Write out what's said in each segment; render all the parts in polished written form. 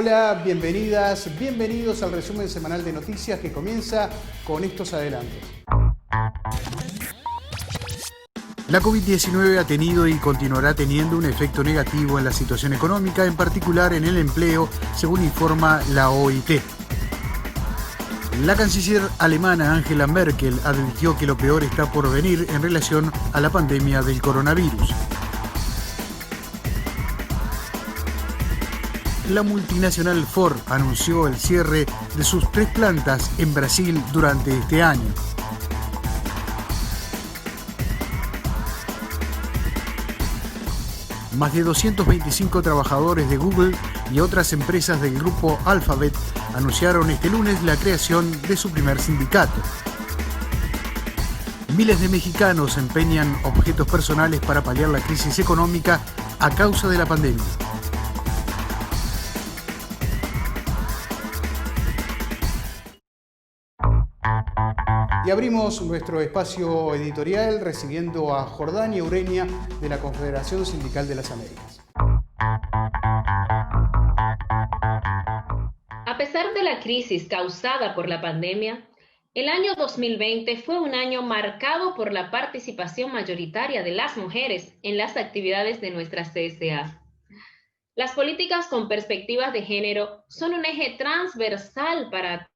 Hola, bienvenidas, bienvenidos al resumen semanal de noticias que comienza con estos adelantos. La COVID-19 ha tenido y continuará teniendo un efecto negativo en la situación económica, en particular en el empleo, según informa la OIT. La canciller alemana Angela Merkel advirtió que lo peor está por venir en relación a la pandemia del coronavirus. La multinacional Ford anunció el cierre de sus 3 plantas en Brasil durante este año. Más de 225 trabajadores de Google y otras empresas del grupo Alphabet anunciaron este lunes la creación de su primer sindicato. Miles de mexicanos empeñan objetos personales para paliar la crisis económica a causa de la pandemia. Y abrimos nuestro espacio editorial recibiendo a Jordania Ureña de la Confederación Sindical de las Américas. A pesar de la crisis causada por la pandemia, el año 2020 fue un año marcado por la participación mayoritaria de las mujeres en las actividades de nuestra CSA. Las políticas con perspectivas de género son un eje transversal para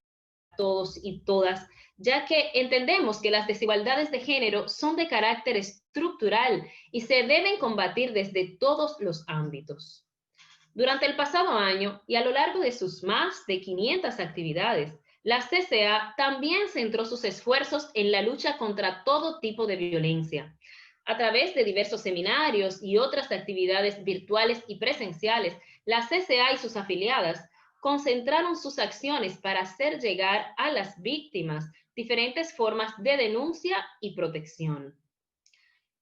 todos y todas, ya que entendemos que las desigualdades de género son de carácter estructural y se deben combatir desde todos los ámbitos. Durante el pasado año y a lo largo de sus más de 500 actividades, la CCA también centró sus esfuerzos en la lucha contra todo tipo de violencia. A través de diversos seminarios y otras actividades virtuales y presenciales, la CCA y sus afiliadas concentraron sus acciones para hacer llegar a las víctimas diferentes formas de denuncia y protección.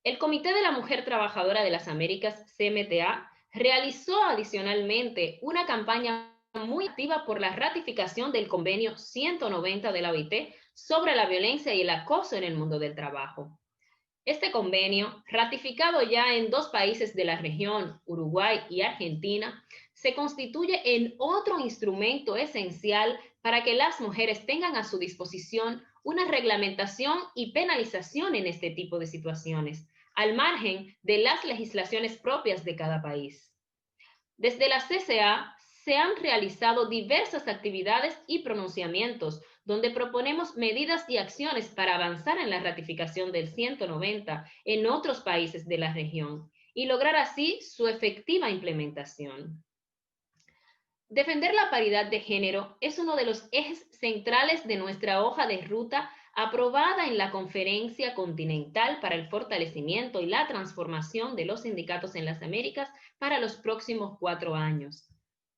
El Comité de la Mujer Trabajadora de las Américas, CMTA, realizó adicionalmente una campaña muy activa por la ratificación del Convenio 190 de la OIT sobre la violencia y el acoso en el mundo del trabajo. Este convenio, ratificado ya en 2 países de la región, Uruguay y Argentina, se constituye en otro instrumento esencial para que las mujeres tengan a su disposición una reglamentación y penalización en este tipo de situaciones, al margen de las legislaciones propias de cada país. Desde la CCA se han realizado diversas actividades y pronunciamientos donde proponemos medidas y acciones para avanzar en la ratificación del 190 en otros países de la región y lograr así su efectiva implementación. Defender la paridad de género es uno de los ejes centrales de nuestra hoja de ruta aprobada en la Conferencia Continental para el Fortalecimiento y la Transformación de los Sindicatos en las Américas para los próximos 4 años.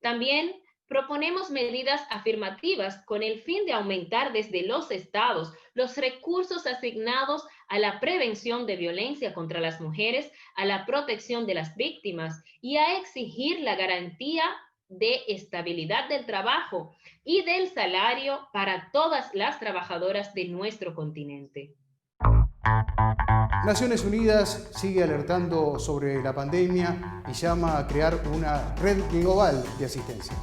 También proponemos medidas afirmativas con el fin de aumentar desde los estados los recursos asignados a la prevención de violencia contra las mujeres, a la protección de las víctimas y a exigir la garantía de estabilidad del trabajo y del salario para todas las trabajadoras de nuestro continente. Naciones Unidas sigue alertando sobre la pandemia y llama a crear una red global de asistencia.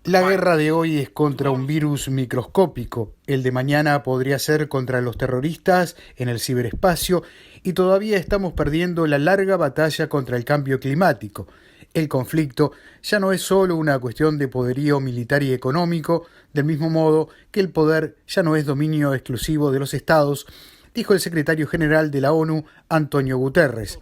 La guerra de hoy es contra un virus microscópico. El de mañana podría ser contra los terroristas en el ciberespacio y todavía estamos perdiendo la larga batalla contra el cambio climático. El conflicto ya no es solo una cuestión de poderío militar y económico, del mismo modo que el poder ya no es dominio exclusivo de los estados, dijo el secretario general de la ONU, Antonio Guterres.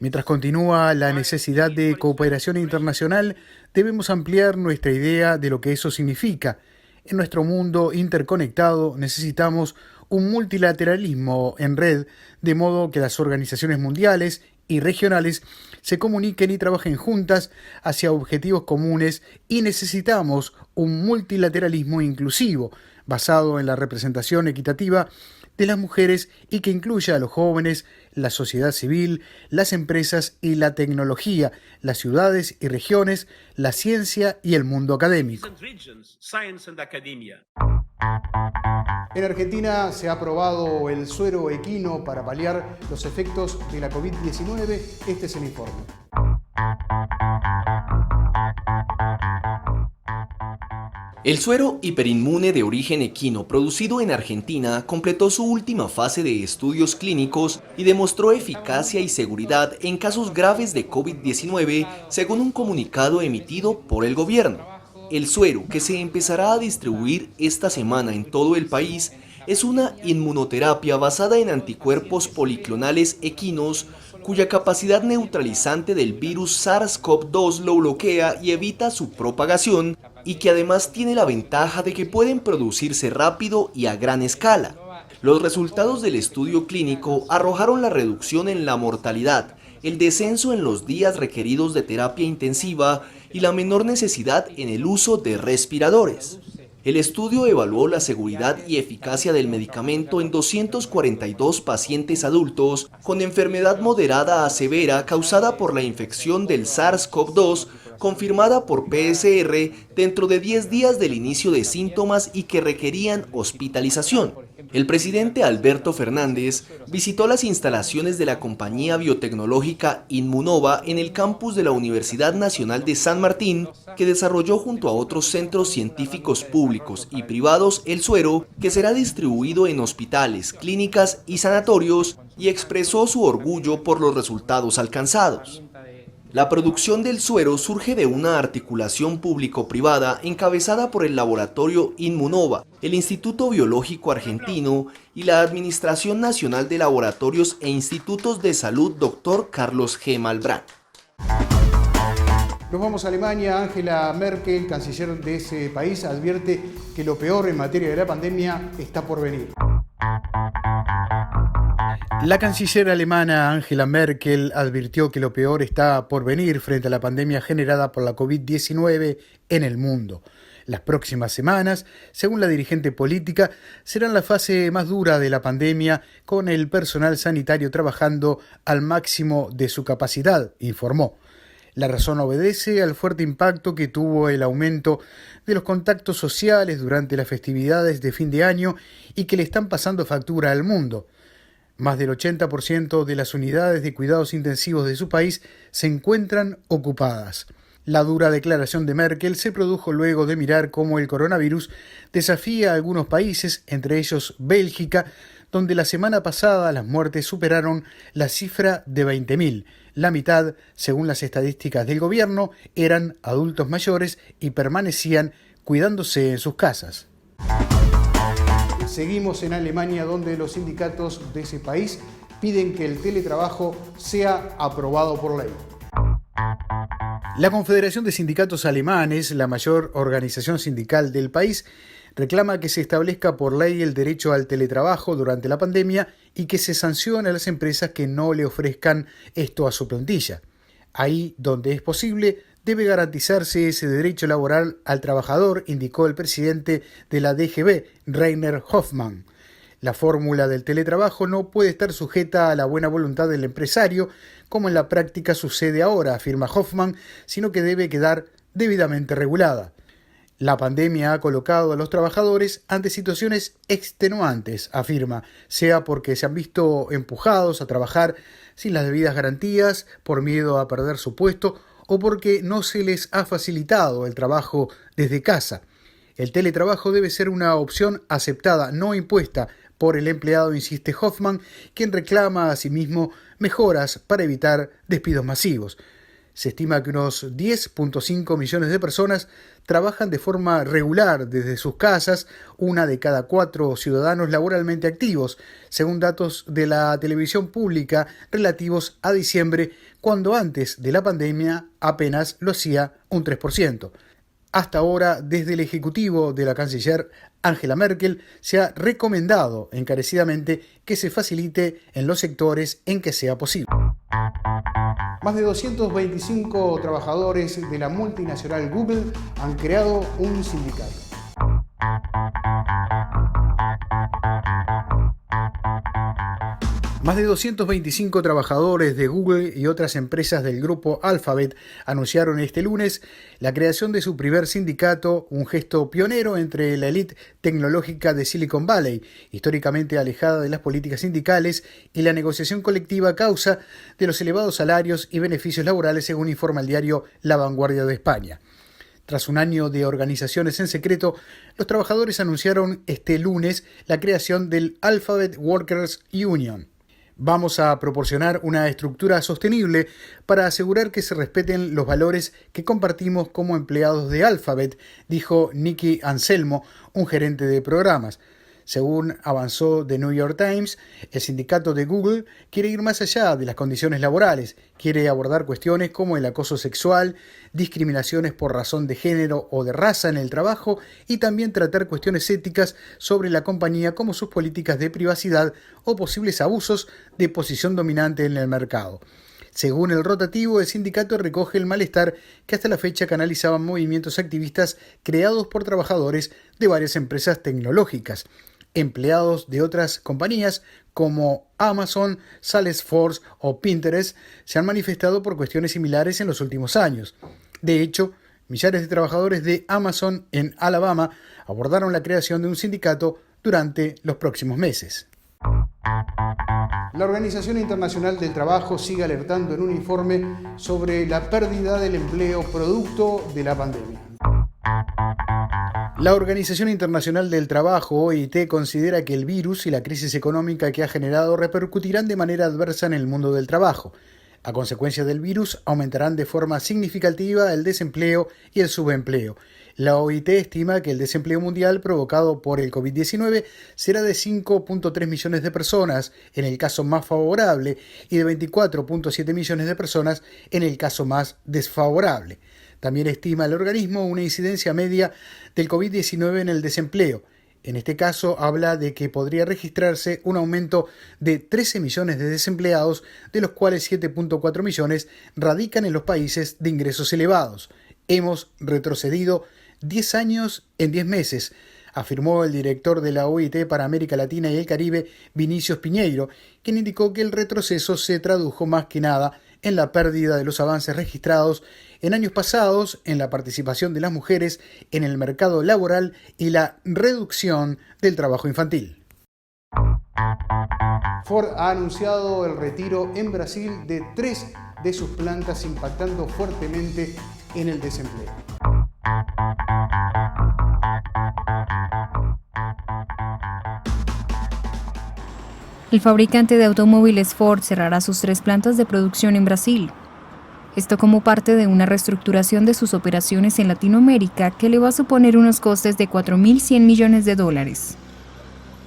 Mientras continúa la necesidad de cooperación internacional, debemos ampliar nuestra idea de lo que eso significa. En nuestro mundo interconectado necesitamos un multilateralismo en red, de modo que las organizaciones mundiales y regionales se comuniquen y trabajen juntas hacia objetivos comunes, y necesitamos un multilateralismo inclusivo, basado en la representación equitativa de las mujeres y que incluya a los jóvenes, la sociedad civil, las empresas y la tecnología, las ciudades y regiones, la ciencia y el mundo académico. En Argentina se ha aprobado el suero equino para paliar los efectos de la COVID-19. Este es el informe. El suero hiperinmune de origen equino producido en Argentina completó su última fase de estudios clínicos y demostró eficacia y seguridad en casos graves de COVID-19, según un comunicado emitido por el gobierno. El suero, que se empezará a distribuir esta semana en todo el país, es una inmunoterapia basada en anticuerpos policlonales equinos cuya capacidad neutralizante del virus SARS-CoV-2 lo bloquea y evita su propagación, y que además tiene la ventaja de que pueden producirse rápido y a gran escala. Los resultados del estudio clínico arrojaron la reducción en la mortalidad, el descenso en los días requeridos de terapia intensiva y la menor necesidad en el uso de respiradores. El estudio evaluó la seguridad y eficacia del medicamento en 242 pacientes adultos con enfermedad moderada a severa causada por la infección del SARS-CoV-2 confirmada por PCR dentro de 10 días del inicio de síntomas y que requerían hospitalización. El presidente Alberto Fernández visitó las instalaciones de la compañía biotecnológica Inmunova en el campus de la Universidad Nacional de San Martín, que desarrolló junto a otros centros científicos públicos y privados el suero, que será distribuido en hospitales, clínicas y sanatorios, y expresó su orgullo por los resultados alcanzados. La producción del suero surge de una articulación público-privada encabezada por el laboratorio Inmunova, el Instituto Biológico Argentino y la Administración Nacional de Laboratorios e Institutos de Salud Dr. Carlos G. Malbrán. Nos vamos a Alemania. Angela Merkel, canciller de ese país, advierte que lo peor en materia de la pandemia está por venir. La canciller alemana Angela Merkel advirtió que lo peor está por venir frente a la pandemia generada por la COVID-19 en el mundo. Las próximas semanas, según la dirigente política, serán la fase más dura de la pandemia, con el personal sanitario trabajando al máximo de su capacidad, informó. La razón obedece al fuerte impacto que tuvo el aumento de los contactos sociales durante las festividades de fin de año y que le están pasando factura al mundo. Más del 80% de las unidades de cuidados intensivos de su país se encuentran ocupadas. La dura declaración de Merkel se produjo luego de mirar cómo el coronavirus desafía a algunos países, entre ellos Bélgica, donde la semana pasada las muertes superaron la cifra de 20.000. La mitad, según las estadísticas del gobierno, eran adultos mayores y permanecían cuidándose en sus casas. Seguimos en Alemania, donde los sindicatos de ese país piden que el teletrabajo sea aprobado por ley. La Confederación de Sindicatos Alemanes, la mayor organización sindical del país, reclama que se establezca por ley el derecho al teletrabajo durante la pandemia y que se sancione a las empresas que no le ofrezcan esto a su plantilla. Ahí donde es posible, debe garantizarse ese derecho laboral al trabajador, indicó el presidente de la DGB, Rainer Hoffmann. La fórmula del teletrabajo no puede estar sujeta a la buena voluntad del empresario, como en la práctica sucede ahora, afirma Hoffmann, sino que debe quedar debidamente regulada. La pandemia ha colocado a los trabajadores ante situaciones extenuantes, afirma, sea porque se han visto empujados a trabajar sin las debidas garantías, por miedo a perder su puesto, o porque no se les ha facilitado el trabajo desde casa. El teletrabajo debe ser una opción aceptada, no impuesta por el empleado, insiste Hoffmann, quien reclama asimismo mejoras para evitar despidos masivos. Se estima que unos 10.5 millones de personas trabajan de forma regular desde sus casas, 1 de cada 4 ciudadanos laboralmente activos, según datos de la televisión pública relativos a diciembre, cuando antes de la pandemia apenas lo hacía un 3%. Hasta ahora, desde el Ejecutivo de la canciller Angela Merkel, se ha recomendado encarecidamente que se facilite en los sectores en que sea posible. Más de 225 trabajadores de la multinacional Google han creado un sindicato. Más de 225 trabajadores de Google y otras empresas del grupo Alphabet anunciaron este lunes la creación de su primer sindicato, un gesto pionero entre la élite tecnológica de Silicon Valley, históricamente alejada de las políticas sindicales y la negociación colectiva a causa de los elevados salarios y beneficios laborales, según informa el diario La Vanguardia de España. Tras un año de organizaciones en secreto, los trabajadores anunciaron este lunes la creación del Alphabet Workers Union. Vamos a proporcionar una estructura sostenible para asegurar que se respeten los valores que compartimos como empleados de Alphabet, dijo Nicky Anselmo, un gerente de programas. Según avanzó The New York Times, el sindicato de Google quiere ir más allá de las condiciones laborales, quiere abordar cuestiones como el acoso sexual, discriminaciones por razón de género o de raza en el trabajo y también tratar cuestiones éticas sobre la compañía como sus políticas de privacidad o posibles abusos de posición dominante en el mercado. Según el rotativo, el sindicato recoge el malestar que hasta la fecha canalizaban movimientos activistas creados por trabajadores de varias empresas tecnológicas. Empleados de otras compañías como Amazon, Salesforce o Pinterest se han manifestado por cuestiones similares en los últimos años. De hecho, millares de trabajadores de Amazon en Alabama abordaron la creación de un sindicato durante los próximos meses. La Organización Internacional del Trabajo sigue alertando en un informe sobre la pérdida del empleo producto de la pandemia. La Organización Internacional del Trabajo, OIT, considera que el virus y la crisis económica que ha generado repercutirán de manera adversa en el mundo del trabajo. A consecuencia del virus, aumentarán de forma significativa el desempleo y el subempleo. La OIT estima que el desempleo mundial provocado por el COVID-19 será de 5.3 millones de personas en el caso más favorable y de 24.7 millones de personas en el caso más desfavorable. También estima el organismo una incidencia media del COVID-19 en el desempleo. En este caso habla de que podría registrarse un aumento de 13 millones de desempleados, de los cuales 7.4 millones radican en los países de ingresos elevados. Hemos retrocedido 10 años en 10 meses, afirmó el director de la OIT para América Latina y el Caribe, Vinicius Piñeiro, quien indicó que el retroceso se tradujo más que nada en la pérdida de los avances registrados en años pasados en la participación de las mujeres en el mercado laboral y la reducción del trabajo infantil. Ford ha anunciado el retiro en Brasil de 3 de sus plantas, impactando fuertemente en el desempleo. El fabricante de automóviles Ford cerrará sus 3 plantas de producción en Brasil. Esto como parte de una reestructuración de sus operaciones en Latinoamérica que le va a suponer unos costes de $4.100 millones.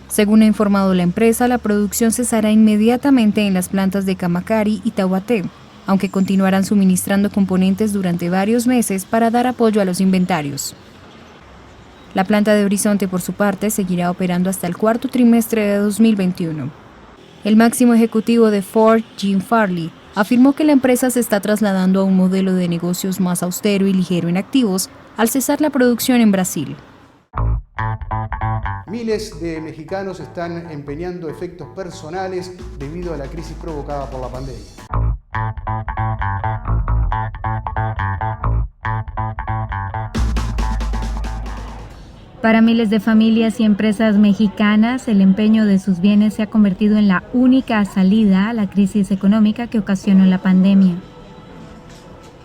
Según ha informado la empresa, la producción cesará inmediatamente en las plantas de Camacari y Taubaté, aunque continuarán suministrando componentes durante varios meses para dar apoyo a los inventarios. La planta de Horizonte, por su parte, seguirá operando hasta el cuarto trimestre de 2021. El máximo ejecutivo de Ford, Jim Farley, afirmó que la empresa se está trasladando a un modelo de negocios más austero y ligero en activos al cesar la producción en Brasil. Miles de mexicanos están empeñando efectos personales debido a la crisis provocada por la pandemia. Para miles de familias y empresas mexicanas, el empeño de sus bienes se ha convertido en la única salida a la crisis económica que ocasionó la pandemia.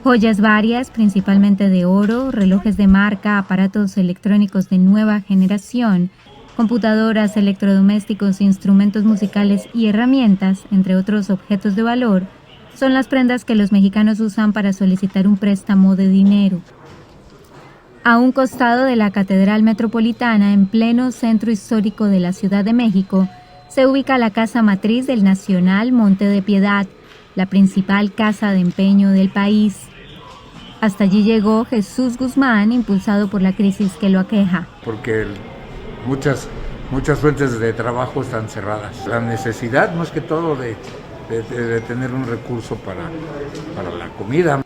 Joyas varias, principalmente de oro, relojes de marca, aparatos electrónicos de nueva generación, computadoras, electrodomésticos, instrumentos musicales y herramientas, entre otros objetos de valor, son las prendas que los mexicanos usan para solicitar un préstamo de dinero. A un costado de la Catedral Metropolitana, en pleno centro histórico de la Ciudad de México, se ubica la casa matriz del Nacional Monte de Piedad, la principal casa de empeño del país. Hasta allí llegó Jesús Guzmán, impulsado por la crisis que lo aqueja. Porque muchas fuentes de trabajo están cerradas. La necesidad, más que todo, de tener un recurso para la comida.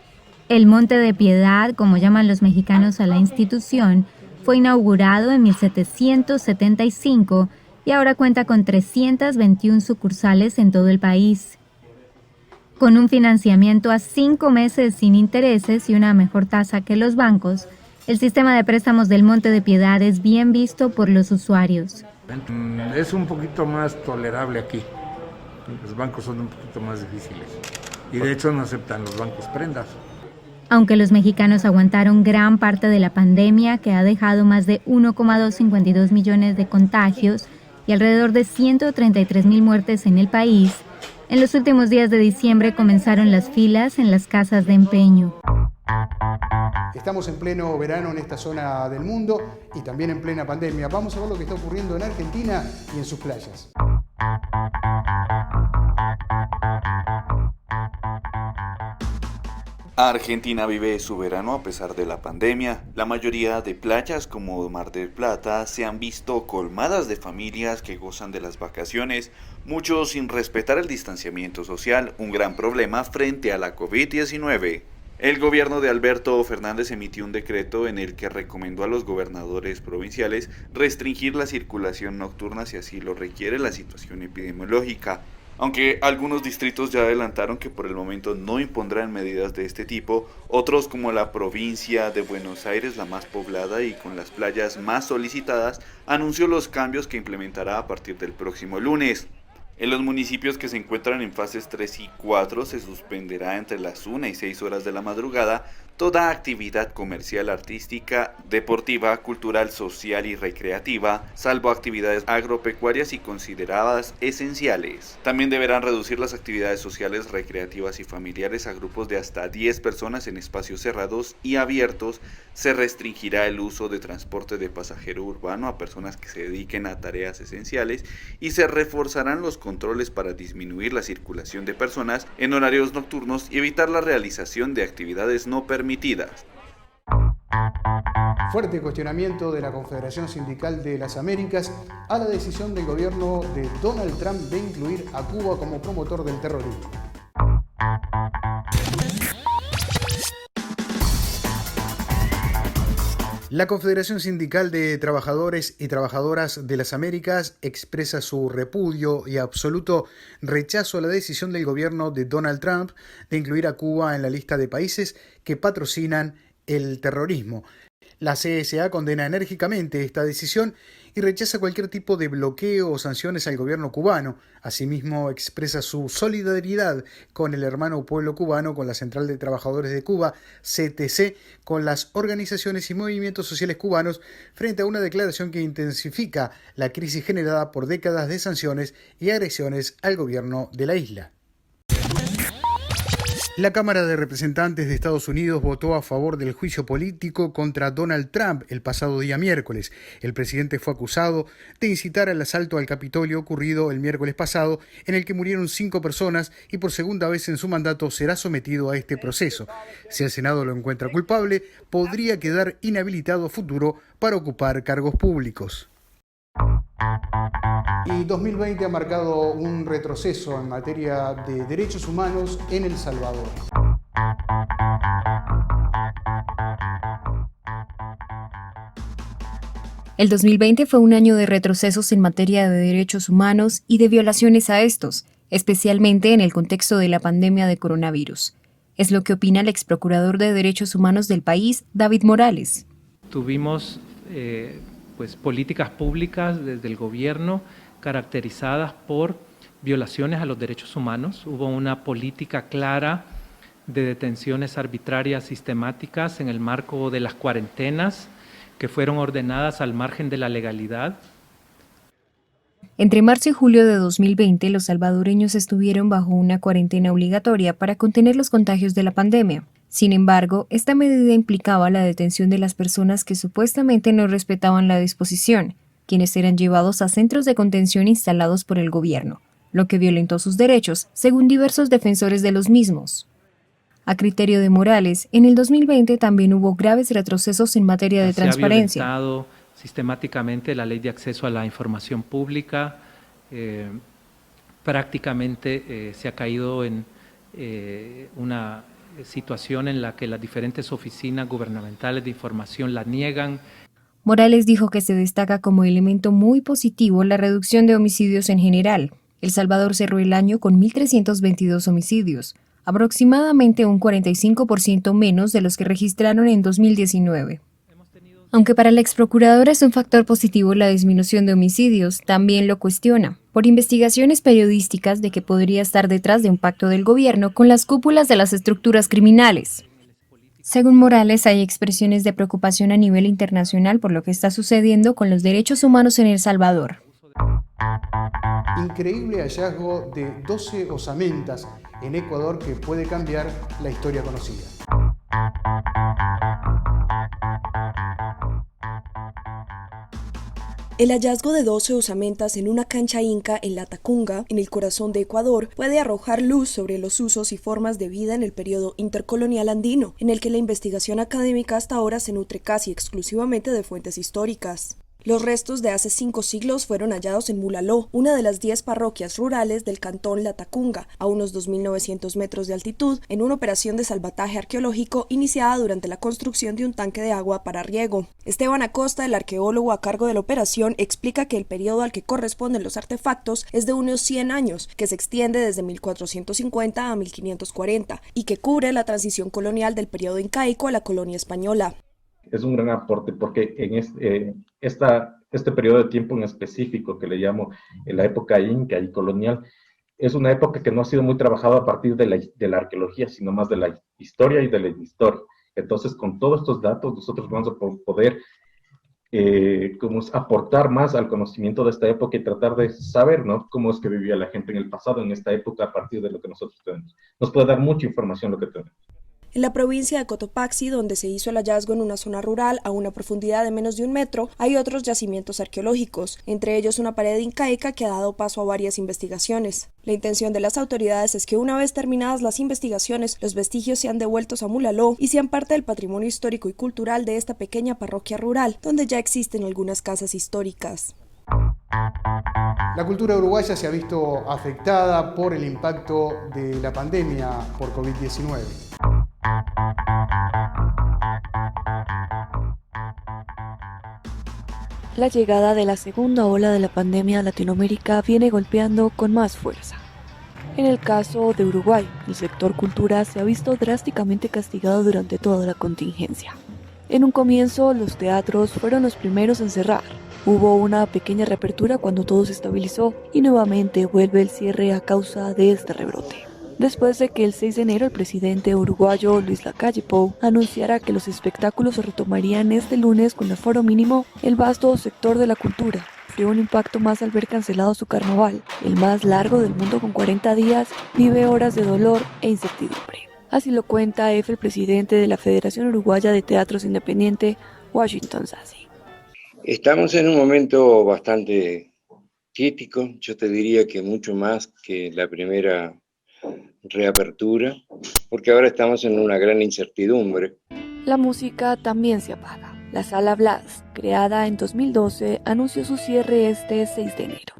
El Monte de Piedad, como llaman los mexicanos a la institución, fue inaugurado en 1775 y ahora cuenta con 321 sucursales en todo el país. Con un financiamiento a 5 meses sin intereses y una mejor tasa que los bancos, el sistema de préstamos del Monte de Piedad es bien visto por los usuarios. Es un poquito más tolerable aquí. Los bancos son un poquito más difíciles. Y de hecho no aceptan los bancos prendas. Aunque los mexicanos aguantaron gran parte de la pandemia, que ha dejado más de 1,252 millones de contagios y alrededor de 133,000 muertes en el país, en los últimos días de diciembre comenzaron las filas en las casas de empeño. Estamos en pleno verano en esta zona del mundo y también en plena pandemia. Vamos a ver lo que está ocurriendo en Argentina y en sus playas. Argentina vive su verano a pesar de la pandemia. La mayoría de playas como Mar del Plata se han visto colmadas de familias que gozan de las vacaciones, muchos sin respetar el distanciamiento social, un gran problema frente a la COVID-19. El gobierno de Alberto Fernández emitió un decreto en el que recomendó a los gobernadores provinciales restringir la circulación nocturna si así lo requiere la situación epidemiológica. Aunque algunos distritos ya adelantaron que por el momento no impondrán medidas de este tipo, otros como la provincia de Buenos Aires, la más poblada y con las playas más solicitadas, anunció los cambios que implementará a partir del próximo lunes. En los municipios que se encuentran en fases 3 y 4 se suspenderá entre las 1 y 6 horas de la madrugada toda actividad comercial, artística, deportiva, cultural, social y recreativa, salvo actividades agropecuarias y consideradas esenciales. También deberán reducir las actividades sociales, recreativas y familiares a grupos de hasta 10 personas en espacios cerrados y abiertos. Se restringirá el uso de transporte de pasajero urbano a personas que se dediquen a tareas esenciales y se reforzarán los controles para disminuir la circulación de personas en horarios nocturnos y evitar la realización de actividades no permitidas. Fuerte cuestionamiento de la Confederación Sindical de las Américas a la decisión del gobierno de Donald Trump de incluir a Cuba como promotor del terrorismo. La Confederación Sindical de Trabajadores y Trabajadoras de las Américas expresa su repudio y absoluto rechazo a la decisión del gobierno de Donald Trump de incluir a Cuba en la lista de países que patrocinan el terrorismo. La CSA condena enérgicamente esta decisión y rechaza cualquier tipo de bloqueo o sanciones al gobierno cubano. Asimismo, expresa su solidaridad con el hermano pueblo cubano, con la Central de Trabajadores de Cuba, CTC, con las organizaciones y movimientos sociales cubanos, frente a una declaración que intensifica la crisis generada por décadas de sanciones y agresiones al gobierno de la isla. La Cámara de Representantes de Estados Unidos votó a favor del juicio político contra Donald Trump el pasado día miércoles. El presidente fue acusado de incitar al asalto al Capitolio ocurrido el miércoles pasado, en el que murieron 5 personas y por segunda vez en su mandato será sometido a este proceso. Si el Senado lo encuentra culpable, podría quedar inhabilitado a futuro para ocupar cargos públicos. Y 2020 ha marcado un retroceso en materia de derechos humanos en El Salvador. El 2020 fue un año de retrocesos en materia de derechos humanos y de violaciones a estos, especialmente en el contexto de la pandemia de coronavirus. Es lo que opina el exprocurador de Derechos Humanos del país, David Morales. Tuvimos políticas públicas desde el gobierno caracterizadas por violaciones a los derechos humanos. Hubo una política clara de detenciones arbitrarias sistemáticas en el marco de las cuarentenas que fueron ordenadas al margen de la legalidad. Entre marzo y julio de 2020, los salvadoreños estuvieron bajo una cuarentena obligatoria para contener los contagios de la pandemia. Sin embargo, esta medida implicaba la detención de las personas que supuestamente no respetaban la disposición, quienes eran llevados a centros de contención instalados por el gobierno, lo que violentó sus derechos, según diversos defensores de los mismos. A criterio de Morales, en el 2020 también hubo graves retrocesos en materia de transparencia. Se ha violentado sistemáticamente la ley de acceso a la información pública, prácticamente se ha caído en una situación en la que las diferentes oficinas gubernamentales de información la niegan. Morales dijo que se destaca como elemento muy positivo la reducción de homicidios en general. El Salvador cerró el año con 1.322 homicidios, aproximadamente un 45% menos de los que registraron en 2019. Aunque para la exprocuradora es un factor positivo la disminución de homicidios, también lo cuestiona, por investigaciones periodísticas de que podría estar detrás de un pacto del gobierno con las cúpulas de las estructuras criminales. Según Morales, hay expresiones de preocupación a nivel internacional por lo que está sucediendo con los derechos humanos en El Salvador. Increíble hallazgo de 12 osamentas en Ecuador que puede cambiar la historia conocida. El hallazgo de 12 osamentas en una cancha inca en Latacunga, en el corazón de Ecuador, puede arrojar luz sobre los usos y formas de vida en el periodo intercolonial andino, en el que la investigación académica hasta ahora se nutre casi exclusivamente de fuentes históricas. Los restos de hace 5 siglos fueron hallados en Mulaló, una de las 10 parroquias rurales del cantón Latacunga, a unos 2.900 metros de altitud, en una operación de salvataje arqueológico iniciada durante la construcción de un tanque de agua para riego. Esteban Acosta, el arqueólogo a cargo de la operación, explica que el periodo al que corresponden los artefactos es de unos 100 años, que se extiende desde 1450 a 1540, y que cubre la transición colonial del periodo incaico a la colonia española. Es un gran aporte porque en este periodo de tiempo en específico que le llamo la época inca y colonial, es una época que no ha sido muy trabajada a partir de la arqueología, sino más de la historia y de la historia. Entonces, con todos estos datos, nosotros vamos a poder aportar más al conocimiento de esta época y tratar de saber, ¿no?, cómo es que vivía la gente en el pasado, en esta época, a partir de lo que nosotros tenemos. Nos puede dar mucha información lo que tenemos. En la provincia de Cotopaxi, donde se hizo el hallazgo en una zona rural a una profundidad de menos de 1 metro, hay otros yacimientos arqueológicos, entre ellos una pared incaica que ha dado paso a varias investigaciones. La intención de las autoridades es que una vez terminadas las investigaciones, los vestigios sean devueltos a Mulaló y sean parte del patrimonio histórico y cultural de esta pequeña parroquia rural, donde ya existen algunas casas históricas. La cultura uruguaya se ha visto afectada por el impacto de la pandemia por COVID-19. La llegada de la segunda ola de la pandemia a Latinoamérica viene golpeando con más fuerza. En el caso de Uruguay, el sector cultura se ha visto drásticamente castigado durante toda la contingencia. En un comienzo, los teatros fueron los primeros en cerrar. Hubo una pequeña reapertura cuando todo se estabilizó y nuevamente vuelve el cierre a causa de este rebrote. Después de que el 6 de enero el presidente uruguayo Luis Lacalle Pou anunciara que los espectáculos se retomarían este lunes con aforo mínimo, el vasto sector de la cultura sufrió un impacto más al ver cancelado su carnaval, el más largo del mundo con 40 días, vive horas de dolor e incertidumbre. Así lo cuenta el presidente de la Federación Uruguaya de Teatros Independiente, Washington Sassi. Estamos en un momento bastante crítico, yo te diría que mucho más que la primera reapertura, porque ahora estamos en una gran incertidumbre. La música también se apaga. La Sala Blas, creada en 2012, anunció su cierre este 6 de enero.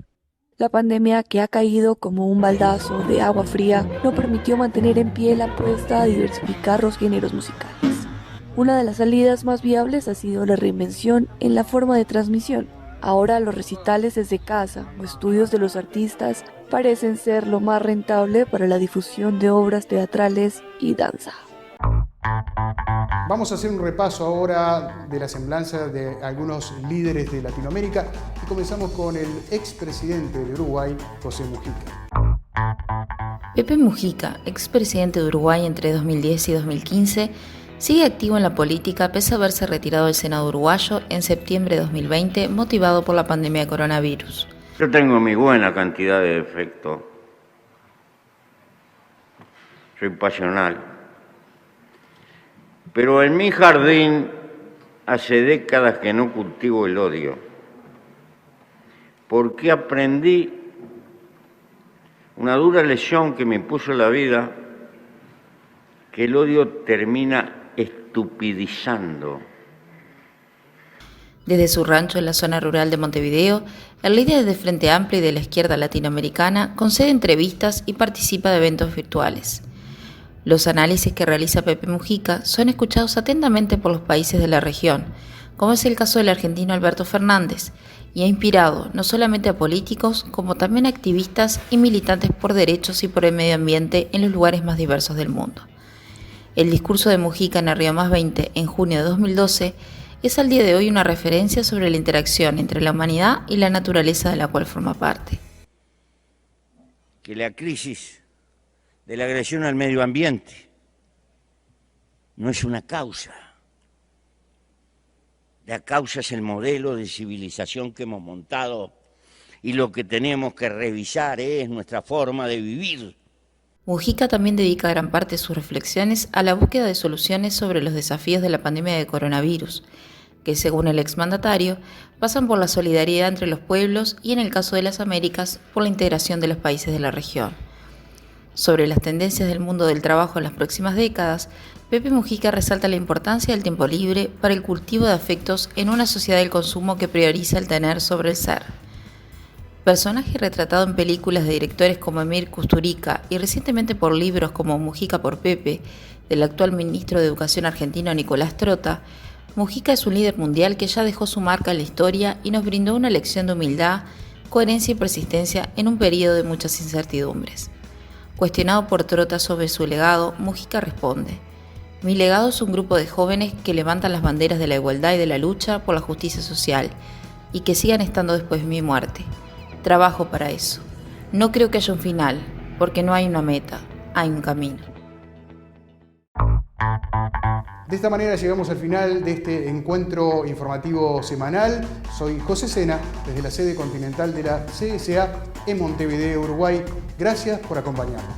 La pandemia, que ha caído como un baldazo de agua fría, no permitió mantener en pie la apuesta a diversificar los géneros musicales. Una de las salidas más viables ha sido la reinvención en la forma de transmisión. Ahora los recitales desde casa o estudios de los artistas parecen ser lo más rentable para la difusión de obras teatrales y danza. Vamos a hacer un repaso ahora de la semblanza de algunos líderes de Latinoamérica y comenzamos con el expresidente de Uruguay, José Mujica. Pepe Mujica, expresidente de Uruguay entre 2010 y 2015, sigue activo en la política pese a haberse retirado del Senado uruguayo en septiembre de 2020 motivado por la pandemia de coronavirus. Yo tengo mi buena cantidad de defectos. Soy pasional. Pero en mi jardín hace décadas que no cultivo el odio. Porque aprendí una dura lección que me impuso la vida, que el odio termina estupidizando. Desde su rancho en la zona rural de Montevideo, el líder de Frente Amplio y de la izquierda latinoamericana concede entrevistas y participa de eventos virtuales. Los análisis que realiza Pepe Mujica son escuchados atentamente por los países de la región, como es el caso del argentino Alberto Fernández, y ha inspirado no solamente a políticos, como también a activistas y militantes por derechos y por el medio ambiente en los lugares más diversos del mundo. El discurso de Mujica en el Río +20 en junio de 2012 es al día de hoy una referencia sobre la interacción entre la humanidad y la naturaleza de la cual forma parte. Que la crisis de la agresión al medio ambiente no es una causa. La causa es el modelo de civilización que hemos montado y lo que tenemos que revisar es nuestra forma de vivir. Mujica también dedica gran parte de sus reflexiones a la búsqueda de soluciones sobre los desafíos de la pandemia de coronavirus, que según el exmandatario pasan por la solidaridad entre los pueblos y en el caso de las Américas por la integración de los países de la región. Sobre las tendencias del mundo del trabajo en las próximas décadas, Pepe Mujica resalta la importancia del tiempo libre para el cultivo de afectos en una sociedad del consumo que prioriza el tener sobre el ser. Personaje retratado en películas de directores como Emir Kusturica y recientemente por libros como Mujica por Pepe, del actual ministro de Educación argentino Nicolás Trota, Mujica es un líder mundial que ya dejó su marca en la historia y nos brindó una lección de humildad, coherencia y persistencia en un periodo de muchas incertidumbres. Cuestionado por Trota sobre su legado, Mujica responde: "Mi legado es un grupo de jóvenes que levantan las banderas de la igualdad y de la lucha por la justicia social y que sigan estando después de mi muerte. Trabajo para eso. No creo que haya un final, porque no hay una meta, hay un camino". De esta manera llegamos al final de este encuentro informativo semanal. Soy José Sena, desde la sede continental de la CSA en Montevideo, Uruguay. Gracias por acompañarnos.